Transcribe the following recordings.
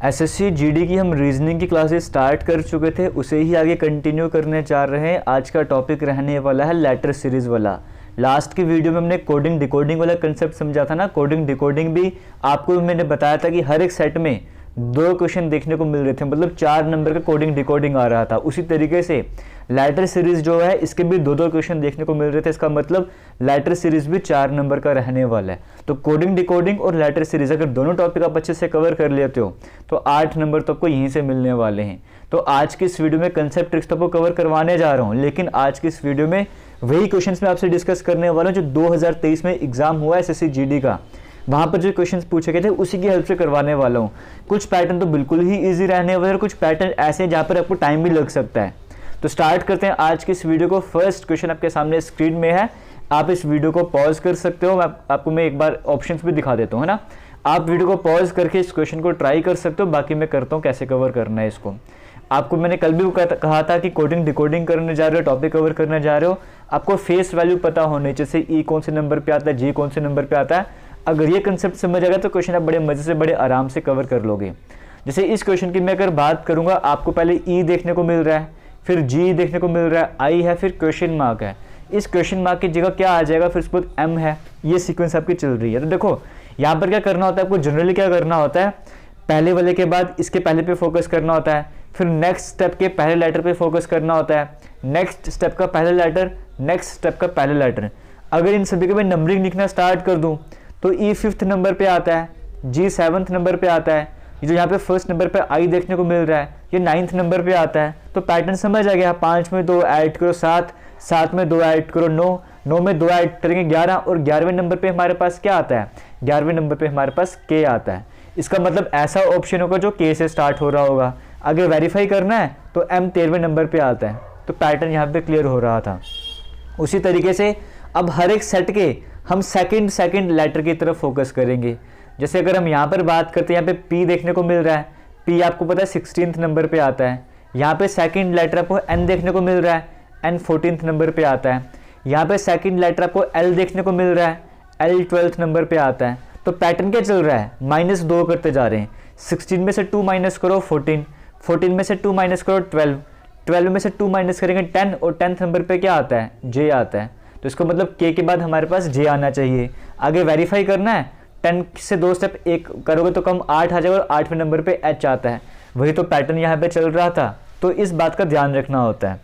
SSC GD की हम reasoning की क्लासेस स्टार्ट कर चुके थे, उसे ही आगे कंटिन्यू करने जा रहे हैं। आज का टॉपिक रहने वाला है लेटर सीरीज वाला। लास्ट की वीडियो में हमने कोडिंग डिकोडिंग वाला कंसेप्ट समझा था ना। कोडिंग डिकोडिंग भी आपको मैंने बताया था कि हर एक सेट में 2 क्वेश्चन देखने को मिल रहे थे, मतलब 4 नंबर का कोडिंग डिकोडिंग आ रहा था। उसी तरीके से लेटर सीरीज जो है इसके भी 2-2 क्वेश्चन देखने को मिल रहे थे। इसका मतलब लेटर सीरीज भी 4 नंबर का रहने वाला है। तो कोडिंग डिकोडिंग और लेटर सीरीज अगर दोनों टॉपिक आप अच्छे से कवर कर लेते हो तो 8 नंबर तो आपको यहीं से मिलने वाले हैं। तो आज की इस वीडियो में कंसेप्ट ट्रिक्स तो आपको कवर करवाने जा रहा हूँ, लेकिन आज की इस वीडियो में वही क्वेश्चन मैं आपसे डिस्कस करने वाला हूँ जो 2023 में एग्जाम हुआ है एसएससी जीडी का। वहाँ पर जो क्वेश्चंस पूछे गए थे उसी की हेल्प से करवाने वाला हूँ। कुछ पैटर्न तो बिल्कुल ही इजी रहने वाले और कुछ पैटर्न ऐसे हैं जहाँ पर आपको टाइम भी लग सकता है। तो स्टार्ट करते हैं आज की इस वीडियो को। फर्स्ट क्वेश्चन आपके सामने स्क्रीन में है, आप इस वीडियो को पॉज कर सकते हो। आपको मैं एक बार ऑप्शंस भी दिखा देता हूँ, है ना। आप वीडियो को पॉज करके इस क्वेश्चन को ट्राई कर सकते हो, बाकी मैं करता हूँ कैसे कवर करना है इसको। आपको मैंने कल भी कहा था कि कोडिंग डिकोडिंग करने जा रहे हो, टॉपिक कवर करने जा रहे हो, आपको फेस वैल्यू पता होने, जैसे ई कौन से नंबर पे आता है, जी कौन से नंबर पे आता है। अगर ये कंसेप्ट समझ आएगा तो क्वेश्चन आप बड़े मजे से बड़े आराम से कवर कर लोगे। जैसे इस क्वेश्चन की मैं अगर बात करूंगा, आपको पहले ई देखने को मिल रहा है, फिर जी देखने को मिल रहा है, आई है, फिर क्वेश्चन मार्क है। इस क्वेश्चन मार्क की जगह क्या आ जाएगा, फिर उसके बाद एम है। ये सीक्वेंस आपकी चल रही है। तो देखो यहाँ पर क्या करना होता है आपको, जनरली क्या करना होता है, पहले वाले के बाद इसके पहले पे फोकस करना होता है, फिर नेक्स्ट स्टेप के पहले लेटर पे फोकस करना होता है, नेक्स्ट स्टेप का पहले लेटर, नेक्स्ट स्टेप का पहले लेटर। अगर इन सभी के मैं नंबरिंग लिखना स्टार्ट कर दूं तो ई 5th नंबर पे आता है, जी 7th नंबर पे आता है, ये जो यहाँ पे फर्स्ट नंबर पे आई देखने को मिल रहा है ये 9th नंबर पे आता है। तो पैटर्न समझ आ गया। 5 में 2 ऐड करो 7, 7 में 2 ऐड करो 9, 9 में 2 ऐड करेंगे 11 और 11वें नंबर पे हमारे पास क्या आता है, 11वें नंबर पे हमारे पास के आता है। इसका मतलब ऐसा ऑप्शन होगा जो के से स्टार्ट हो रहा होगा। अगर वेरीफाई करना है तो एम 13वें नंबर पे आता है। तो पैटर्न यहाँ पे क्लियर हो रहा था। उसी तरीके से अब हर एक सेट के हम सेकंड लेटर की तरफ फोकस करेंगे। जैसे अगर हम यहाँ पर बात करते हैं, यहाँ पे पी देखने को मिल रहा है, पी आपको पता है 16th नंबर पे आता है। यहाँ पे सेकंड लेटर आपको एन देखने को मिल रहा है, एन 14th नंबर पे आता है। यहाँ पे सेकंड लेटर आपको एल देखने को मिल रहा है, एल 12th नंबर पे आता है। तो पैटर्न क्या चल रहा है, -2 करते जा रहे हैं। 16 में से 2 माइनस करो 14, 14 में से 2 माइनस करो 12, 12 में से 2 माइनस करेंगे 10 और 10th नंबर पे क्या आता है, जे आता है। तो इसको मतलब के बाद हमारे पास जे आना चाहिए। आगे वेरीफाई करना है, 10 से 2 स्टेप एक करोगे तो कम 8 आ जाएगा और 8वें नंबर पे एच आता है। वही तो पैटर्न यहाँ पे चल रहा था, तो इस बात का ध्यान रखना होता है।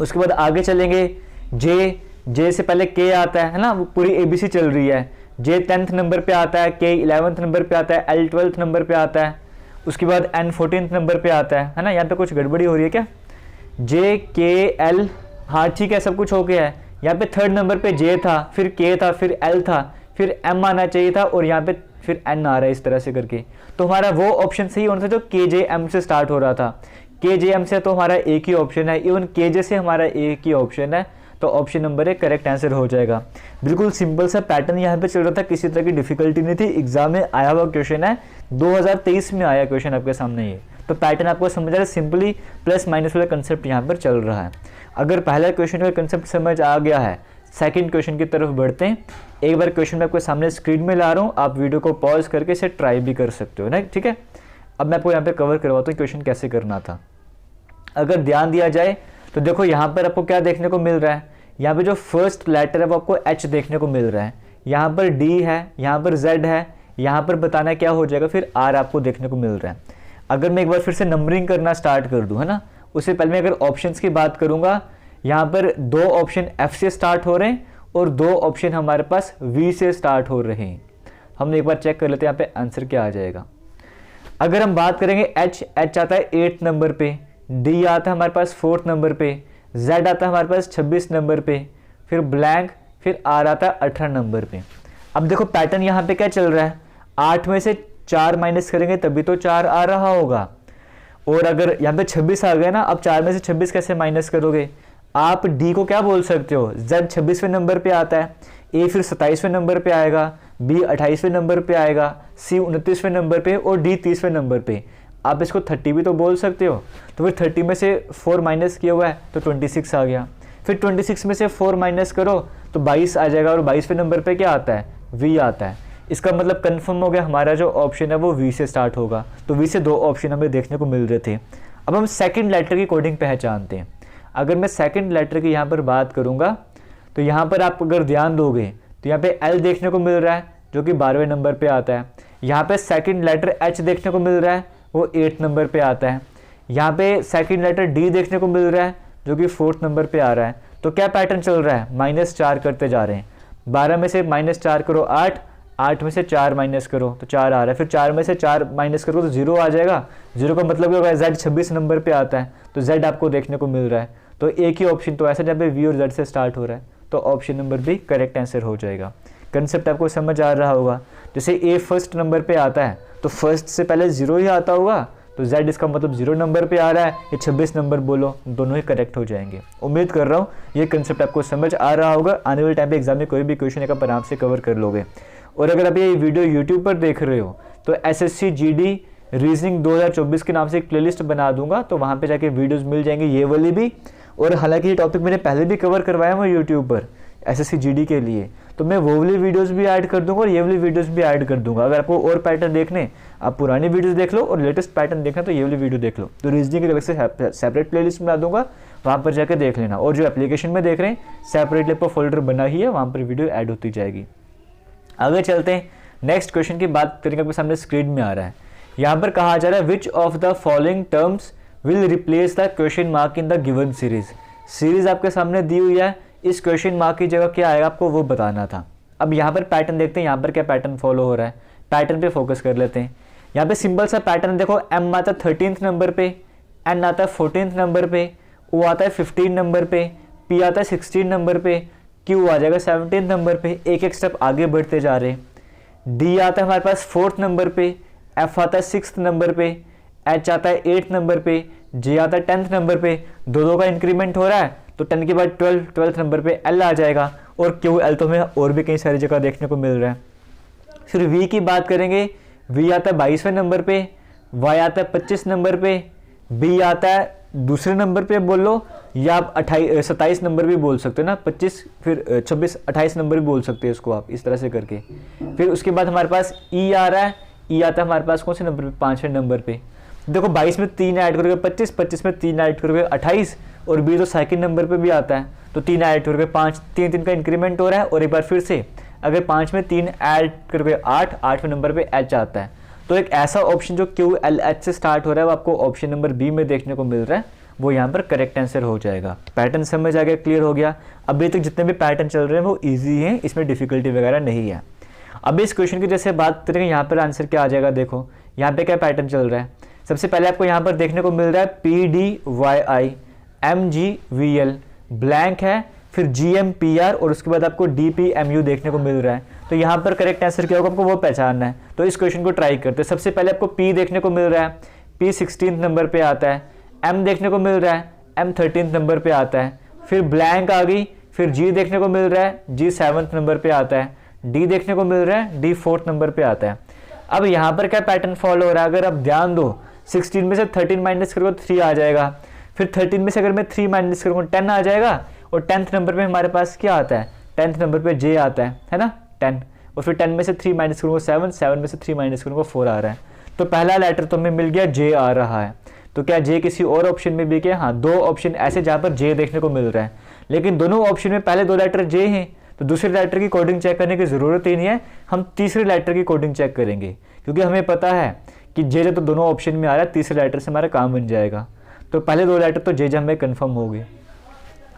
उसके बाद आगे चलेंगे, जे से पहले के आता है ना, वो पूरी एबीसी चल रही है। जे 10th नंबर पे आता है, के 11th नंबर पे आता है, एल 12th नंबर पे आता है। उसके बाद एन 14th नंबर पे आता है ना। यहाँ पे कुछ गड़बड़ी हो रही है क्या, जे के एल, हाँ ठीक है सब कुछ हो गया है। यहाँ पे 3rd नंबर पे जे था, फिर के था, फिर एल था, फिर एम आना चाहिए था और यहाँ पे फिर एन आ रहा है इस तरह से करके। तो हमारा वो ऑप्शन सही होना था जो के जे एम से स्टार्ट हो रहा था। के जे एम से तो हमारा एक ही ऑप्शन है, इवन के जे से हमारा एक ही ऑप्शन है। तो ऑप्शन नंबर 1 करेक्ट आंसर हो जाएगा। बिल्कुल सिंपल सा पैटर्न यहाँ पे चल रहा था, किसी तरह की डिफिकल्टी नहीं थी। एग्जाम में आया हुआ क्वेश्चन है, 2023 में आया क्वेश्चन आपके सामने। ये तो पैटर्न आपको समझ आ रहा है, सिंपली प्लस माइनस वाला कंसेप्ट यहाँ पर चल रहा है। अगर पहला क्वेश्चन का कंसेप्ट समझ आ गया है, सेकंड क्वेश्चन की तरफ बढ़ते हैं। एक बार क्वेश्चन मैं आपको सामने स्क्रीन में ला रहा हूँ, आप वीडियो को पॉज करके इसे ट्राई भी कर सकते हो ना, ठीक है। अब मैं आपको यहाँ पे कवर करवाता हूँ क्वेश्चन कैसे करना था। अगर ध्यान दिया जाए तो देखो यहाँ पर आपको क्या देखने को मिल रहा है, यहाँ पे जो फर्स्ट लेटर है वो आपको एच देखने को मिल रहा है, यहाँ पर डी है, यहाँ पर जेड है, यहाँ पर बताना क्या हो जाएगा, फिर आर आपको देखने को मिल रहा है। अगर मैं एक बार फिर से नंबरिंग करना स्टार्ट कर दूँ, है ना, उससे पहले मैं अगर ऑप्शंस की बात करूंगा, यहाँ पर 2 ऑप्शन एफ से स्टार्ट हो रहे हैं और 2 ऑप्शन हमारे पास वी से स्टार्ट हो रहे हैं। हम एक बार चेक कर लेते हैं यहाँ पे आंसर क्या आ जाएगा। अगर हम बात करेंगे एच आता है 8th नंबर पे, डी आता है हमारे पास 4th नंबर पे, जेड आता है हमारे पास 26 नंबर पे, फिर ब्लैंक, फिर आर आता है 18 नंबर पे। अब देखो पैटर्न यहाँ पे क्या चल रहा है, 8 में से 4 माइनस करेंगे तभी तो 4 आ रहा होगा। और अगर यहाँ पे 26 आ गया ना, अब 4 में से 26 कैसे माइनस करोगे, आप डी को क्या बोल सकते हो, जेड 26वें नंबर पे आता है, ए फिर 27वें नंबर पे आएगा, बी 28वें नंबर पे आएगा, सी 29वें नंबर पे और डी 30वें नंबर पे। आप इसको 30 भी तो बोल सकते हो। तो फिर 30 में से 4 माइनस किया हुआ है तो 26 आ गया। फिर 26 में से 4 माइनस करो तो 22 आ जाएगा और 22वें नंबर पे क्या आता है, वी आता है। इसका मतलब कंफर्म हो गया हमारा जो ऑप्शन है वो वी से स्टार्ट होगा। तो वी से 2 ऑप्शन हमें देखने को मिल रहे थे। अब हम सेकंड लेटर की कोडिंग पहचानते हैं। अगर मैं सेकंड लेटर की यहाँ पर बात करूँगा तो यहाँ पर आप अगर ध्यान दोगे तो यहाँ पे एल देखने को मिल रहा है जो कि 12वें नंबर पे आता है। यहाँ पे सेकंड लेटर एच देखने को मिल रहा है वो 8 नंबर पे आता है। यहाँ पे सेकंड लेटर डी देखने को मिल रहा है जो कि 4th नंबर पे आ रहा है। तो क्या पैटर्न चल रहा है, -4 करते जा रहे हैं। 12 में से -4 करो 8, 8 में से 4 माइनस करो तो 4 आ रहा है, फिर 4 में से 4 माइनस करो तो 0 आ जाएगा। 0 का मतलब क्या होगा, Z 26 नंबर पे आता है तो Z आपको देखने को मिल रहा है। तो एक ही ऑप्शन तो ऐसा जहाँ पे V और Z से स्टार्ट हो रहा है, तो ऑप्शन नंबर भी करेक्ट आंसर हो जाएगा। कंसेप्ट आपको समझ आ रहा होगा। जैसे A फर्स्ट नंबर पे आता है तो फर्स्ट से पहले 0 ही आता होगा, तो Z इसका मतलब 0 नंबर पे आ रहा है, ये 26 नंबर बोलो, दोनों ही करेक्ट हो जाएंगे। उम्मीद कर रहा हूँ ये कंसेप्ट आपको समझ आ रहा होगा। आने वाले टाइम पे एग्जाम में कोई भी क्वेश्चन है आप आराम से कवर कर लोगे। और अगर आप ये वीडियो यूट्यूब पर देख रहे हो तो SSC GD रीजनिंग 2024 के नाम से एक प्लेलिस्ट बना दूंगा, तो वहाँ पे जाके वीडियोस मिल जाएंगे, ये वाली भी। और हालांकि ये टॉपिक मैंने पहले भी कवर करवाया हुआ यूट्यूब पर SSC GD के लिए, तो मैं वो वाली वीडियोस भी ऐड कर दूंगा और ये वाली वीडियोस भी ऐड कर दूंगा। अगर आपको और पैटर्न देखने, आप पुरानी वीडियोस देख लो और लेटेस्ट पैटर्न देखना तो ये वाली वीडियो देख लो। तो रीजनिंग की अलग से सेपरेट प्लेलिस्ट बना दूंगा, वहाँ पर जाकर देख लेना। और जो एप्लीकेशन में देख रहे हैं सेपरेटली आपको फोल्डर बना ही है, वहाँ पर वीडियो ऐड होती जाएगी। आगे चलते हैं, नेक्स्ट क्वेश्चन की बात करेंगे। आपके सामने स्क्रीन में आ रहा है, यहाँ पर कहा जा रहा है which of the following terms will replace the question mark in the given series. Series आपके सामने दी हुई है, इस क्वेश्चन मार्क की जगह क्या आएगा आपको वो बताना था। अब यहाँ पर पैटर्न देखते हैं, यहाँ पर क्या पैटर्न फॉलो हो रहा है, पैटर्न पे फोकस कर लेते हैं। यहाँ पे सिंपल सा पैटर्न देखो, M आता है 13th नंबर पे, N आता है 14th नंबर पे, O आता है 15 नंबर पे, P आता है 16 नंबर पे, Q आ जाएगा 17th नंबर पे। एक एक स्टेप आगे बढ़ते जा रहे हैं। D आता है हमारे पास 4th नंबर पे, F आता है 6th नंबर पे, H आता है 8th नंबर पे, J आता है 10th नंबर पे। दो का इंक्रीमेंट हो रहा है तो 10 के बाद 12th नंबर पे L आ जाएगा। और Q L तो हमें और भी कई सारी जगह देखने को मिल रहा है। फिर V की बात करेंगे, V आता है 22वें नंबर पे, Y आता है 25 नंबर पे, B आता है दूसरे नंबर पे बोल लो, या आप 27 नंबर भी बोल सकते हो ना, 25 फिर 26 28 नंबर भी बोल सकते हैं इसको आप इस तरह से करके। फिर उसके बाद हमारे पास E आ रहा है, E आता है हमारे पास कौन से नंबर पे, 5वें नंबर पे। देखो 22 में 3 ऐड करोगे 25, 25 में 3 ऐड करोगे 28, और B तो सेकंड नंबर पे भी आता है तो 3 ऐड करोगे 5, 3 का इंक्रीमेंट हो रहा है। और एक बार फिर से अगर 5 में 3 ऐड करोगे 8, 8वें नंबर पे H आता है। तो एक ऐसा ऑप्शन जो QLH से स्टार्ट हो रहा है वो आपको ऑप्शन नंबर बी में देखने को मिल रहा है, वो यहाँ पर करेक्ट आंसर हो जाएगा। पैटर्न समझ आ गया, क्लियर हो गया। अभी तक जितने भी पैटर्न चल रहे हैं वो ईजी हैं, इसमें डिफिकल्टी वगैरह नहीं है। अब इस क्वेश्चन की जैसे बात करेंगे, यहाँ पर आंसर क्या आ जाएगा, देखो यहाँ पे क्या पैटर्न चल रहा है। सबसे पहले आपको यहाँ पर देखने को मिल रहा है PDYI MGVL ब्लैंक है, फिर GMPR और उसके बाद आपको DPMU देखने को मिल रहा है। तो यहाँ पर करेक्ट आंसर क्या होगा आपको वो पहचानना है। तो इस क्वेश्चन को ट्राई करते हैं। सबसे पहले आपको P देखने को मिल रहा है, P 16th नंबर पे आता है। M देखने को मिल रहा है, M 13th नंबर पे आता है। फिर ब्लैंक आ गई, फिर G देखने को मिल रहा है, G 7th नंबर पे आता है। D देखने को मिल रहा है, D 4th नंबर पे आता है। अब यहाँ पर क्या पैटर्न फॉलो हो रहा है, अगर आप ध्यान दो 16 में से 13 माइनस करोगे तो 3 आ जाएगा। फिर 13 में से अगर मैं 3 माइनस करूँगा 10 आ जाएगा। और 10th नंबर पे हमारे पास क्या आता है, 10th नंबर पे J आता है ना 10। और फिर 10 में से 3 माइनस करूँगा 7, 7 में से 3 माइनस करूँगा 4 आ रहा है। तो पहला लेटर तो हमें मिल गया J आ रहा है। तो क्या J किसी और ऑप्शन में भी क्या, हाँ 2 ऑप्शन ऐसे जहाँ पर J देखने को मिल रहा है, लेकिन दोनों ऑप्शन में पहले 2 लेटर J हैं, तो दूसरे लेटर की कोडिंग चेक करने की ज़रूरत ही नहीं है। हम तीसरे लेटर की कोडिंग चेक करेंगे, क्योंकि हमें पता है कि J तो दोनों ऑप्शन में आ रहा है, तीसरे लेटर से हमारा काम बन जाएगा। तो पहले 2 लेटर तो J हमें कन्फर्म हो गए।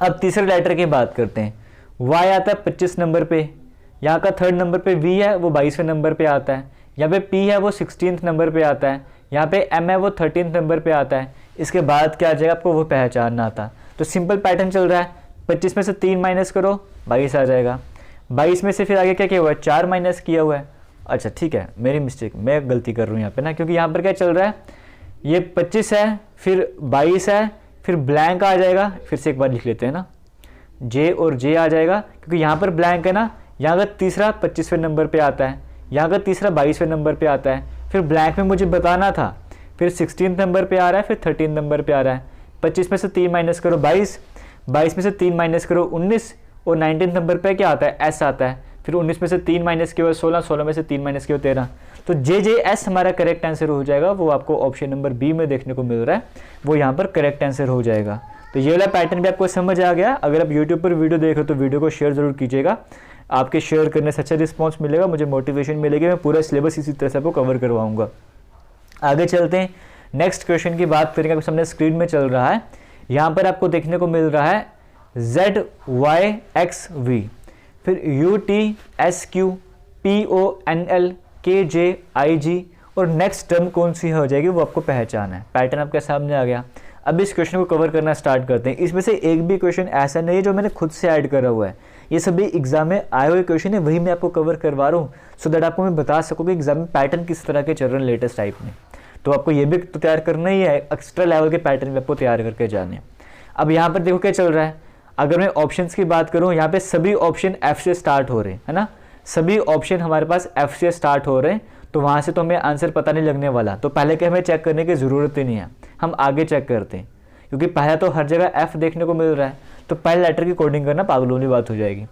अब तीसरे लेटर की बात करते हैं। Y आता है 25 नंबर पे, यहाँ का 3rd नंबर पे V है वो 22वें नंबर पे आता है। यहाँ पे P है वो 16th नंबर पे आता है। यहाँ पे M है वो 13th नंबर पे आता है। इसके बाद क्या आ जाएगा आपको वो पहचानना आता। तो सिंपल पैटर्न चल रहा है, 25 में से 3 माइनस करो 22 आ जाएगा। 22 में से फिर आगे क्या किया हुआ है, 4 माइनस किया हुआ है। अच्छा ठीक है, मेरी मिस्टेक, मैं गलती कर रहा हूँ यहाँ पे ना, क्योंकि यहाँ पर क्या चल रहा है, ये 25 है, फिर 22 है, फिर ब्लैंक आ जाएगा। फिर से एक बार लिख लेते हैं ना, J और J आ जाएगा, क्योंकि यहाँ पर ब्लैंक है ना। यहाँ का तीसरा 25वें नंबर पे आता है, यहाँ का तीसरा 22वें नंबर पे आता है। फिर ब्लैंक में मुझे बताना था, फिर 16th नंबर पे आ रहा है, फिर 13th नंबर पे आ रहा है। 25 में से 3 माइनस करो 22, 22 में से 3 माइनस करो 19, और 19th नंबर पे क्या आता है, S आता है। फिर 19 में से 3 माइनस किया हुआ 16, 16 में से 3 माइनस किया हुआ 13। तो JJS हमारा करेक्ट आंसर हो जाएगा, वो आपको ऑप्शन नंबर बी में देखने को मिल रहा है, वो यहाँ पर करेक्ट आंसर हो जाएगा। तो ये वाला पैटर्न भी आपको समझ आ गया। अगर आप यूट्यूब पर वीडियो देख रहे हो तो वीडियो को शेयर जरूर कीजिएगा, आपके शेयर करने से अच्छा रिस्पॉन्स मिलेगा, मुझे मोटिवेशन मिलेगी, मैं पूरा सिलेबस इसी तरह से आपको कवर करवाऊंगा। आगे चलते हैं, नेक्स्ट क्वेश्चन की बात करेंगे। आपके सामने स्क्रीन में चल रहा है, यहाँ पर आपको देखने को मिल रहा है ZYXV, फिर UTSQPONLKJIG और नेक्स्ट टर्म कौन सी हो जाएगी वो आपको पहचाना है। पैटर्न आपके सामने आ गया। अब इस क्वेश्चन को कवर करना स्टार्ट करते हैं। इसमें से एक भी क्वेश्चन ऐसा नहीं है जो मैंने खुद से ऐड करा हुआ है, ये सभी एग्जाम में आए हुए क्वेश्चन है, वही मैं आपको कवर करवा रहा हूँ, सो दैट आपको मैं बता सकूँ कि एग्जाम में पैटर्न किस तरह के चल रहे हैं लेटेस्ट टाइप में। तो आपको ये भी तो तैयार करना ही है, एक्स्ट्रा लेवल के पैटर्न भी आपको तैयार करके जाने। अब यहाँ पर देखो क्या चल रहा है, अगर मैं ऑप्शंस की बात करूँ, यहाँ पे सभी ऑप्शन F से स्टार्ट हो रहे हैं, है ना, सभी ऑप्शन हमारे पास F से स्टार्ट हो रहे हैं, तो वहाँ से तो हमें आंसर पता नहीं लगने वाला, तो पहले के हमें चेक करने की ज़रूरत ही नहीं है, हम आगे चेक करते हैं, क्योंकि पहला तो हर जगह F देखने को मिल रहा है, तो पहले लेटर की कोडिंग करना पागलों वाली बात हो जाएगी।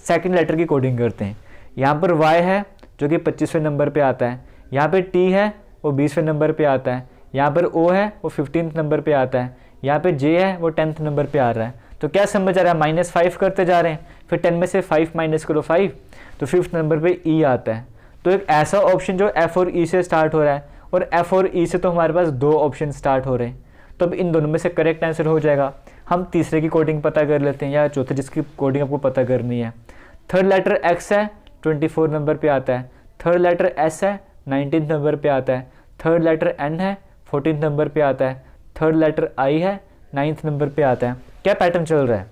सेकंड लेटर की कोडिंग करते हैं, यहाँ पर Y है जो कि 25वें नंबर पे आता है, यहाँ पे T है वो 20वें नंबर पे आता है, यहाँ पर O है वो 15th नंबर पे आता है, यहाँ पे J है वो 10th नंबर पे आ रहा है। तो क्या समझ आ रहा है, -5 करते जा रहे हैं, फिर 10 में से 5 माइनस करो 5, तो 5th नंबर पे E आता है। तो एक ऐसा ऑप्शन जो F और E से स्टार्ट हो रहा है, और F और E से तो हमारे पास 2 ऑप्शन स्टार्ट हो रहे हैं, तो अब इन दोनों में से करेक्ट आंसर हो जाएगा। हम तीसरे की कोडिंग पता कर लेते हैं, या चौथे जिसकी कोडिंग आपको पता करनी है। थर्ड लेटर X है 24 नंबर पे आता है, थर्ड लेटर S है 19th नंबर पे आता है, थर्ड लेटर N है 14th नंबर पे आता है, थर्ड लेटर I है 9th नंबर पे आता है। क्या पैटर्न चल रहा है,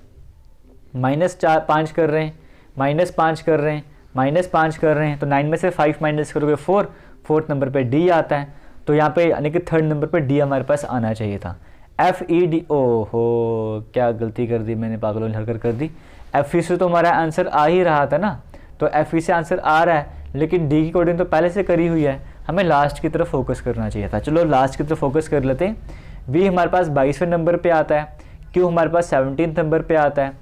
-5 कर रहे हैं, -5 कर रहे हैं, -5 कर रहे हैं, तो 9 में से 5 माइनस करोगे 4, 4th नंबर पे D आता है, तो यहाँ पे यानी कि थर्ड नंबर पे D हमारे पास आना चाहिए था। FED, ओहो क्या गलती कर दी मैंने, पागलों ने हरकत कर दी। FE से तो हमारा आंसर आ ही रहा था ना, तो FE से आंसर आ रहा है, लेकिन D की कोडिंग तो पहले से करी हुई है, हमें लास्ट की तरफ फोकस करना चाहिए था। चलो लास्ट की तरफ फोकस कर लेते हैं। V हमारे पास 22वें नंबर पे आता है, Q हमारे पास 17th नंबर पे आता है,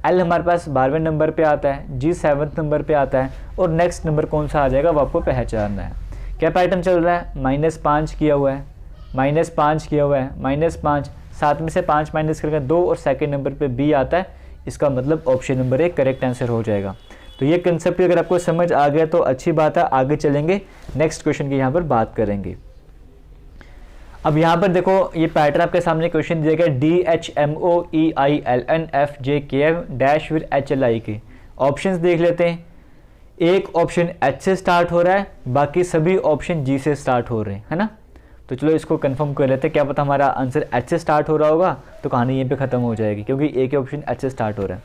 L हमारे पास 12वें नंबर पे आता है, G 7th नंबर पे आता है, और नेक्स्ट नंबर कौन सा आ जाएगा वो आपको पहचानना है। क्या पैटर्न चल रहा है, -5 किया हुआ है, -5 किया हुआ है, -5, 7 में से 5 माइनस करके 2, और सेकंड नंबर पे B आता है, इसका मतलब ऑप्शन नंबर 1 करेक्ट आंसर हो जाएगा। तो ये कंसेप्ट अगर आपको समझ आ गया तो अच्छी बात है, आगे चलेंगे, नेक्स्ट क्वेश्चन की यहाँ पर बात करेंगे। अब यहाँ पर देखो ये पैटर्न आपके सामने क्वेश्चन दिया गया, DHMOEILNFJKM- फिर HLI के ऑप्शंस देख लेते हैं। एक ऑप्शन H से स्टार्ट हो रहा है, बाकी सभी ऑप्शन G से स्टार्ट हो रहे हैं, है ना। तो चलो इसको कंफर्म कर लेते हैं, क्या पता हमारा आंसर H से स्टार्ट हो रहा होगा, तो कहानी यहीं पे ख़त्म हो जाएगी, क्योंकि एक ही ऑप्शन H से स्टार्ट हो रहा है।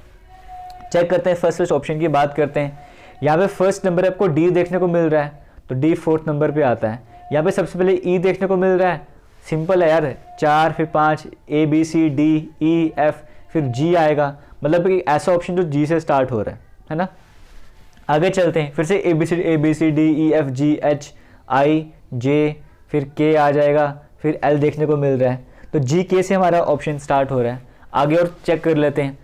चेक करते हैं, फर्स्ट ऑप्शन की बात करते हैं। यहाँ पे फर्स्ट नंबर आपको D देखने को मिल रहा है, तो D 4th नंबर पे आता है। यहाँ पे सबसे पहले E देखने को मिल रहा है, सिंपल है यार, 4 फिर 5, ABCDEF फिर G आएगा, मतलब कि ऐसा ऑप्शन जो G से स्टार्ट हो रहा है ना। आगे चलते हैं, फिर से ABCDEFGHIJ फिर K आ जाएगा, फिर L देखने को मिल रहा है, तो GK से हमारा ऑप्शन स्टार्ट हो रहा है। आगे और चेक कर लेते हैं,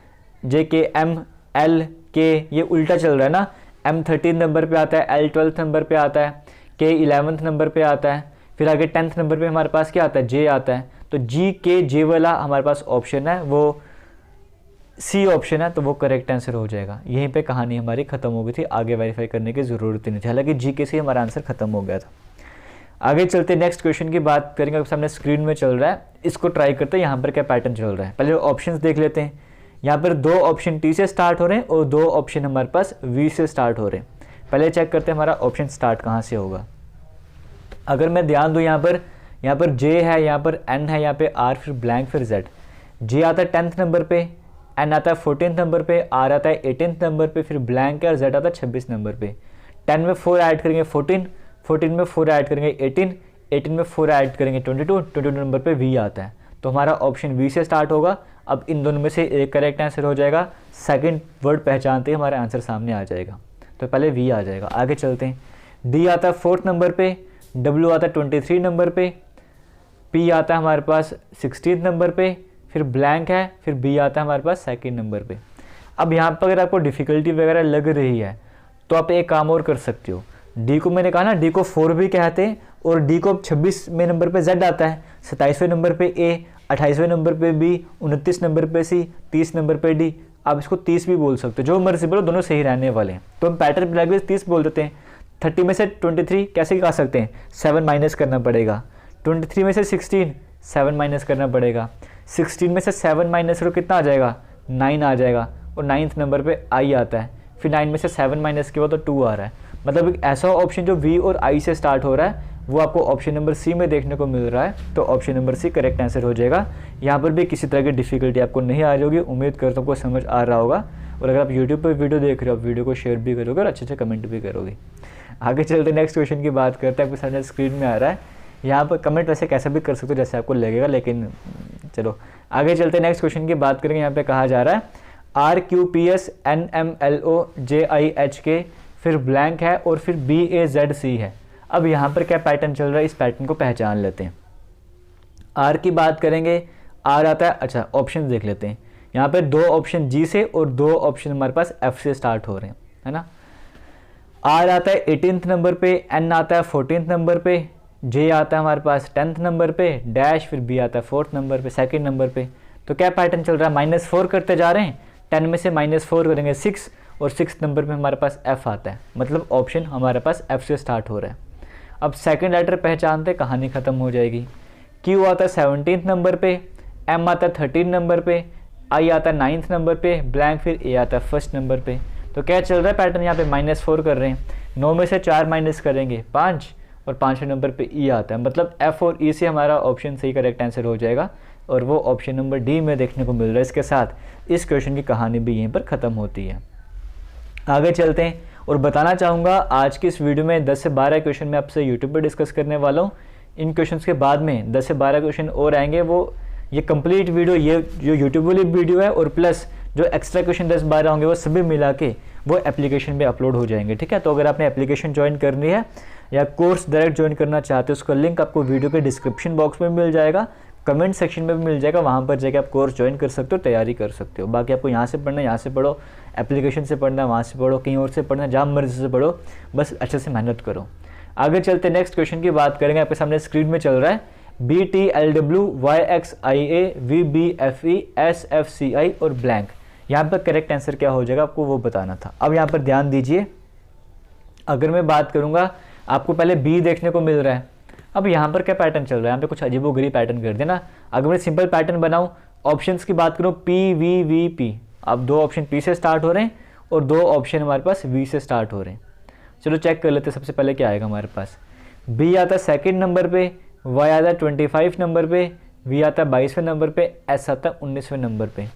JKMLK ये उल्टा चल रहा है ना, M 13 नंबर पे आता है, L 12th नंबर पे आता है, K 11th नंबर पे आता है, फिर आगे 10th नंबर पे हमारे पास क्या आता है, J आता है, तो GKJ वाला हमारे पास ऑप्शन है वो C ऑप्शन है, तो वो करेक्ट आंसर हो जाएगा। यहीं पे कहानी हमारी खत्म हो गई थी, आगे वेरीफाई करने की ज़रूरत ही नहीं थी, हालांकि GK से हमारा आंसर खत्म हो गया था। आगे चलते नेक्स्ट क्वेश्चन की बात करेंगे, आपके सामने स्क्रीन में चल रहा है, इसको ट्राई करते हैं यहाँ पर क्या पैटर्न चल रहा है। पहले ऑप्शंस देख लेते हैं, यहाँ पर 2 ऑप्शन T से स्टार्ट हो रहे हैं और 2 ऑप्शन हमारे पास V से स्टार्ट हो रहे हैं। पहले चेक करते हैं हमारा ऑप्शन स्टार्ट कहाँ से होगा। अगर मैं ध्यान दूँ यहाँ पर J है, यहाँ पर N है, यहाँ पे R फिर ब्लैंक फिर Z। J आता है 10th नंबर पे, N आता है 14th नंबर पे, R आता है 18th नंबर पे, फिर ब्लैंक है और Z आता है 26 नंबर पे। 10 में 4 ऐड करेंगे 14, 14 में 4 ऐड करेंगे 18, 18 में 4 ऐड करेंगे 22, 22 नंबर पे V आता है, तो हमारा ऑप्शन V से स्टार्ट होगा। अब इन दोनों में से एक करेक्ट आंसर हो जाएगा, सेकंड वर्ड पहचानते ही हमारा आंसर सामने आ जाएगा, तो पहले V आ जाएगा। आगे चलते हैं, D आता है 4th नंबर पे, W आता है 23 नंबर पे, P आता है हमारे पास 16th नंबर पे, फिर ब्लैंक है, फिर B आता है हमारे पास 2nd नंबर पे। अब यहाँ पर अगर आपको डिफ़िकल्टी वगैरह लग रही है तो आप एक काम और कर सकते हो, डी को मैंने कहा ना डी को 4 भी कहते हैं, और डी को 26वें नंबर पे Z आता है, 27वें नंबर पे A, 28वें नंबर पे B, 29 नंबर पे C, 30 नंबर पे D। आप इसको 30 भी बोल सकते हो, जो मर्जी बोलो, दोनों सही रहने वाले हैं। तो हम पैटर्न लैंग्वेज 30 बोल देते हैं। 30 में से 23 कैसे गा सकते हैं, 7 माइनस करना पड़ेगा। 23 में से 16, 7 माइनस करना पड़ेगा। 16 में से 7 माइनस करो, कितना आ जाएगा, 9 आ जाएगा, और 9th नंबर पे I आता है। फिर 9 में से 7 माइनस किया तो 2 आ रहा है। मतलब एक ऐसा ऑप्शन जो V और I से स्टार्ट हो रहा है वो आपको ऑप्शन नंबर C में देखने को मिल रहा है। तो option number C correct answer हो जाएगा। यहाँ पर भी किसी तरह की डिफिकल्टी आपको नहीं आ रही होगी। उम्मीद करता हूँ आपको समझ आ रहा होगा। और अगर आप यूट्यूब पर वीडियो देख रहे हो, आप वीडियो को शेयर भी करोगे और अच्छे अच्छे कमेंट भी करोगे। आगे चलते नेक्स्ट क्वेश्चन की बात करते हैं। आपके सामने स्क्रीन में आ रहा है, यहाँ पर कमेंट वैसे कैसे भी कर सकते हो जैसे आपको लगेगा, लेकिन चलो आगे चलते नेक्स्ट क्वेश्चन की बात करेंगे। यहाँ पे कहा जा रहा है RQPSNMLOJIHK, फिर ब्लैंक है और फिर BAZC है। अब यहाँ पर क्या पैटर्न चल रहा है, इस पैटर्न को पहचान लेते हैं। आर की बात करेंगे, आर आता है, अच्छा ऑप्शन देख लेते हैं। यहाँ पे 2 ऑप्शन जी से और 2 ऑप्शन हमारे पास एफ से स्टार्ट हो रहे हैं, है ना। आर आता है 18th नंबर पे, एन आता है 14th नंबर पे, जे आता है हमारे पास 10th नंबर पे, डैश फिर बी आता है 4th नंबर पे, 2nd नंबर पे। तो क्या पैटर्न चल रहा है, -4 करते जा रहे हैं। 10 में से -4 करेंगे 6, और 6th नंबर पे हमारे पास एफ आता है। मतलब ऑप्शन हमारे पास एफ से स्टार्ट हो रहा है। अब सेकंड लेटर पहचानते कहानी ख़त्म हो जाएगी। क्यू आता है 17th नंबर पे, एम आता है 13 नंबर पे, आई आता है 9th नंबर पे, ब्लैंक फिर ए आता है 1st नंबर पे। तो क्या चल रहा है पैटर्न, यहाँ पे -4 कर रहे हैं। 9 में से 4 माइनस करेंगे 5, और 5वें नंबर पे ई आता है। मतलब एफ और ई से हमारा ऑप्शन सही करेक्ट आंसर हो जाएगा, और वो ऑप्शन नंबर डी में देखने को मिल रहा है। इसके साथ इस क्वेश्चन की कहानी भी यहीं पर ख़त्म होती है। आगे चलते हैं, और बताना चाहूँगा आज की इस वीडियो में 10 से 12 क्वेश्चन मैं आपसे यूट्यूब पर डिस्कस करने वाला हूँ। इन क्वेश्चंस के बाद में 10 से 12 क्वेश्चन और आएंगे। वो ये कंप्लीट वीडियो, ये जो यूट्यूब वाली वीडियो है, और प्लस जो एक्स्ट्रा क्वेश्चन 10-12 होंगे वो सभी मिला के वो एप्लीकेशन में अपलोड हो जाएंगे, ठीक है। तो अगर आपने एप्लीकेशन ज्वाइन करनी है या कोर्स डायरेक्ट ज्वाइन करना चाहते हो, उसका लिंक आपको वीडियो के डिस्क्रिप्शन बॉक्स में मिल जाएगा, कमेंट सेक्शन में भी मिल जाएगा। वहाँ पर जाकर आप कोर्स ज्वाइन कर सकते हो, तैयारी कर सकते हो। बाकी आपको यहाँ से पढ़ना है यहाँ से पढ़ो, एप्लीकेशन से पढ़ना है वहाँ से पढ़ो, कहीं और से पढ़ना है, जहाँ मर्जी से पढ़ो, बस अच्छे से मेहनत करो। आगे चलते नेक्स्ट क्वेश्चन की बात करेंगे। आपके सामने स्क्रीन में चल रहा है BTLWYXIAVBFESFCI और ब्लैंक। यहाँ पर करेक्ट आंसर क्या हो जाएगा आपको वो बताना था। अब यहाँ पर ध्यान दीजिए, अगर मैं बात करूँगा, आपको पहले बी देखने को मिल रहा है। अब यहाँ पर क्या पैटर्न चल रहा है, यहाँ पे कुछ अजीबोगरीब पैटर्न कर देना। अगर मैं सिंपल पैटर्न बनाऊँ, ऑप्शंस की बात करूँ PVVP, अब 2 ऑप्शन P से स्टार्ट हो रहे हैं और 2 ऑप्शन हमारे पास V से स्टार्ट हो रहे हैं। चलो चेक कर लेते हैं। सबसे पहले क्या आएगा हमारे पास, B आता है 2nd नंबर पे, Y आता है 25 नंबर पे, V आता है 22वें नंबर पे, S आता है 19वें नंबर पे।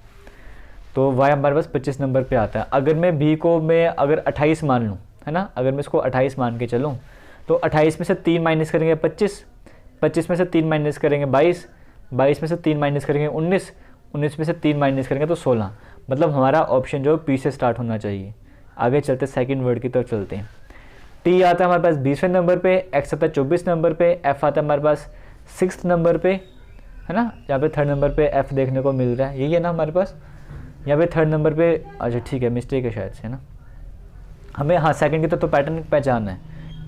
तो Y हमारे पास 25 नंबर पे आता है। अगर मैं B को मैं अगर 28 मान लूँ, है ना, अगर मैं इसको 28 मान के चलूँ, तो 28 में से 3 माइनस करेंगे 25, 25 में से 3 माइनस करेंगे 22, 22 में से 3 माइनस करेंगे 19, 19 में से 3 माइनस करेंगे तो 16। मतलब हमारा ऑप्शन जो P से स्टार्ट होना चाहिए। आगे चलते सेकंड वर्ड की तरफ चलते हैं। T आता है हमारे पास 20वें नंबर पे, X आता है 24 नंबर पे, F आता है हमारे पास 6th नंबर पे, है ना। यहाँ पे 3rd नंबर पे F देखने को मिल रहा है, यही है ना हमारे पास। यहाँ पे 3rd नंबर पे, अच्छा ठीक है, मिस्टेक है शायद से, है ना। हमें हाँ सेकंड की तो पैटर्न पहचानना है।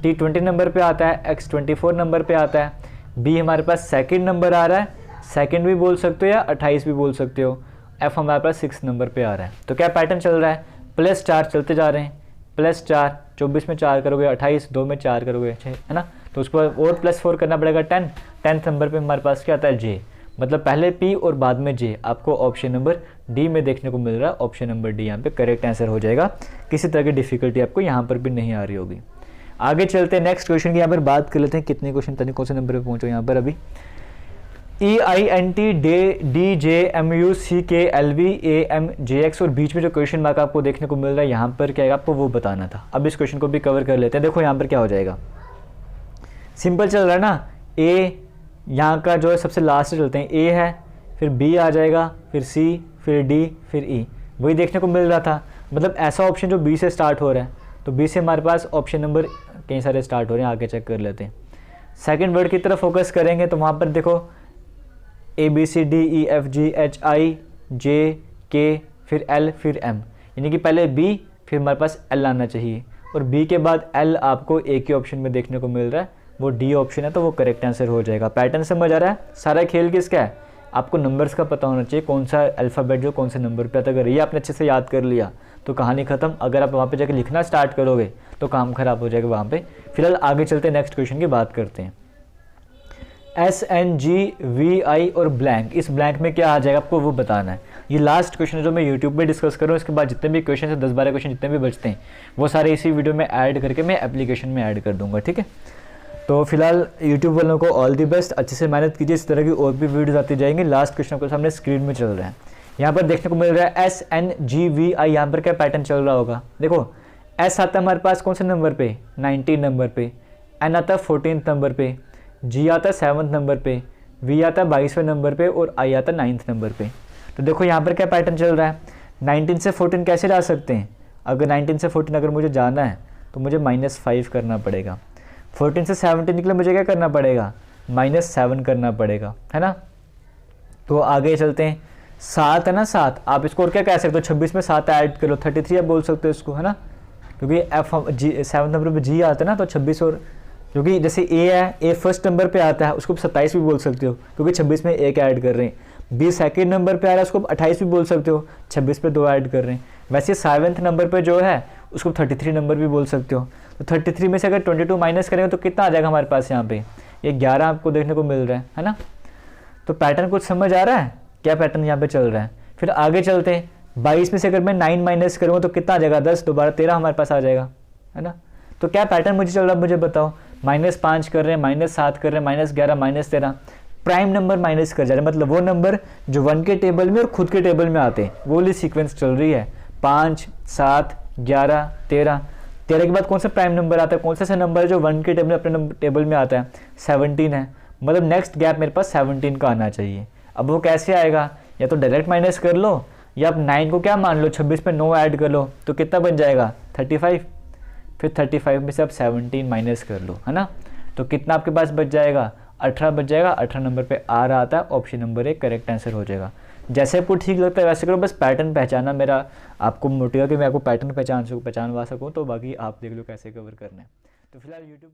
T 20 नंबर पे आता है, X 24 नंबर पे आता है, B हमारे पास 2nd नंबर आ रहा है, 2nd भी बोल सकते हो या 28 भी बोल सकते हो, F हमारे पास 6th नंबर पे आ रहा है। तो क्या पैटर्न चल रहा है, +4 चलते जा रहे हैं, +4, 24 में 4 करोगे 28, 2 में 4 करोगे 6, है ना। तो उसको और +4 करना पड़ेगा 10, 10th नंबर पे हमारे पास क्या आता है J। मतलब पहले P और बाद में J आपको ऑप्शन नंबर D में देखने को मिल रहा है। ऑप्शन नंबर D यहाँ पे करेक्ट आंसर हो जाएगा। किसी तरह की डिफिकल्टी आपको यहाँ पर भी नहीं आ रही होगी। आगे चलते हैं नेक्स्ट क्वेश्चन की यहाँ पर बात कर लेते हैं। कितने क्वेश्चन तक कौन से नंबर पे पहुँचो यहाँ पर अभी, EINTDJMUCKLVAMJX और बीच में जो क्वेश्चन मार्क आपको देखने को मिल रहा है यहाँ पर क्या है आपको वो बताना था। अब इस क्वेश्चन को भी कवर कर लेते हैं। देखो यहाँ पर क्या हो जाएगा, सिंपल चल रहा है ना। A यहाँ का जो है सबसे लास्ट से चलते हैं, A है, फिर B आ जाएगा, फिर C, फिर D, फिर E, वही देखने को मिल रहा था। मतलब ऐसा ऑप्शन जो B से स्टार्ट हो रहा है, तो B से हमारे पास ऑप्शन नंबर कई सारे स्टार्ट हो रहे हैं। आगे चेक कर लेते हैं। सेकंड वर्ड की तरफ फोकस करेंगे तो वहाँ पर देखो ABCDEFGHIJK, फिर L, फिर M, यानी कि पहले B फिर हमारे पास L आना चाहिए। और बी के बाद एल आपको एक ही ऑप्शन में देखने को मिल रहा है, वो डी ऑप्शन है, तो वो करेक्ट आंसर हो जाएगा। पैटर्न समझ आ रहा है? सारा खेल किसका है, आपको नंबर्स का पता होना चाहिए, कौन सा अल्फ़ाबेट जो कौन से नंबर पे आता है। अगर ये आपने अच्छे से याद कर लिया तो कहानी ख़त्म। अगर आप वहाँ पे जाकर लिखना स्टार्ट करोगे तो काम ख़राब हो जाएगा वहाँ पे। फिलहाल आगे चलते हैं, नेक्स्ट क्वेश्चन की बात करते हैं। SNGVI और ब्लैंक, इस ब्लैंक में क्या आ जाएगा आपको वो बताना है। ये लास्ट क्वेश्चन है जो मैं यूट्यूब पे डिस्कस करूँ, इसके बाद जितने भी क्वेश्चन है 10-12 क्वेश्चन जितने भी बचते हैं वो सारे इसी वीडियो में ऐड करके मैं एप्लीकेशन में ऐड कर दूंगा, ठीक है। तो फिलहाल यूट्यूब वालों को ऑल दी बेस्ट, अच्छे से मेहनत कीजिए, इस तरह की और भी वीडियोस आती जाएंगी। लास्ट क्वेश्चन आपके सामने स्क्रीन में चल रहा है, यहाँ पर देखने को मिल रहा है SNGVI। यहाँ पर क्या पैटर्न चल रहा होगा, देखो S आता है हमारे पास कौन से नंबर पे, 19 नंबर पे, N आता है 14 नंबर पे, G आता है 7 नंबर पे, V आता है 22वें नंबर पे और I आता है 9 नंबर पे। तो देखो यहाँ पर क्या पैटर्न चल रहा है, 19 से 14 कैसे जा सकते हैं, अगर 19 से 14 अगर मुझे जाना है तो मुझे -5 करना पड़ेगा। 14 से 17 के लिए मुझे क्या करना पड़ेगा, -7 करना पड़ेगा, है ना। तो आगे चलते हैं, 7 है ना, 7 आप इसको और क्या कह सकते हो, 26 में 7 ऐड करो, 33 आप बोल सकते हो इसको, है ना, क्योंकि G7 नंबर पे G आता है ना, तो 26 और क्योंकि जैसे A है, A फर्स्ट नंबर पे आता है, उसको 27 भी बोल सकते हो क्योंकि 26 में 1 ऐड कर रहे हैं। B सेकेंड नंबर पे आ रहा है, उसको 28 भी बोल सकते हो, 26 पे 2 ऐड कर रहे हैं। वैसे 7वें नंबर पे जो है उसको 33 नंबर भी बोल सकते हो। तो 33 में से अगर 22 माइनस करेंगे तो कितना आ जाएगा हमारे पास, यहाँ पे ये 11 आपको देखने को मिल रहा है ना। तो पैटर्न कुछ समझ आ रहा है, क्या पैटर्न यहाँ पे चल रहा है। फिर आगे चलते हैं, 22 में से अगर मैं 9 माइनस करूँगा तो कितना आ जाएगा, 10, दोबारा 13 हमारे पास आ जाएगा, है ना। तो क्या पैटर्न मुझे चल रहा है मुझे बताओ, -5 कर रहे हैं, -7 कर रहे हैं, -11, -13, प्राइम नंबर माइनस कर जा रहे हैं, मतलब वो नंबर जो 1 के टेबल में और खुद के टेबल में आते हैं वो वाली सीक्वेंस चल रही है। 5, 7, 11, 13 के बाद कौन सा प्राइम नंबर आता है, कौन सा नंबर है जो 1 के टेबल अपने टेबल में आता है, 17 है, मतलब नेक्स्ट गैप मेरे पास 17 का आना चाहिए। अब वो कैसे आएगा, या तो डायरेक्ट माइनस कर लो या आप 9 को क्या मान लो, 26 पे 9 ऐड कर लो, तो कितना बन जाएगा 35। फिर 35 में से आप 17 माइनस कर लो, है ना, तो कितना आपके पास बच जाएगा, 18 बच जाएगा। 18 नंबर पे आ रहा आता है, ऑप्शन नंबर 1 करेक्ट आंसर हो जाएगा। जैसे आपको ठीक लगता है वैसे करो, बस पैटर्न पहचाना मेरा आपको मोटिव है कि मैं आपको पैटर्न पहचानवा सकूँ, तो बाकी आप देख लो कैसे कवर करना है। तो फिलहाल यूट्यूब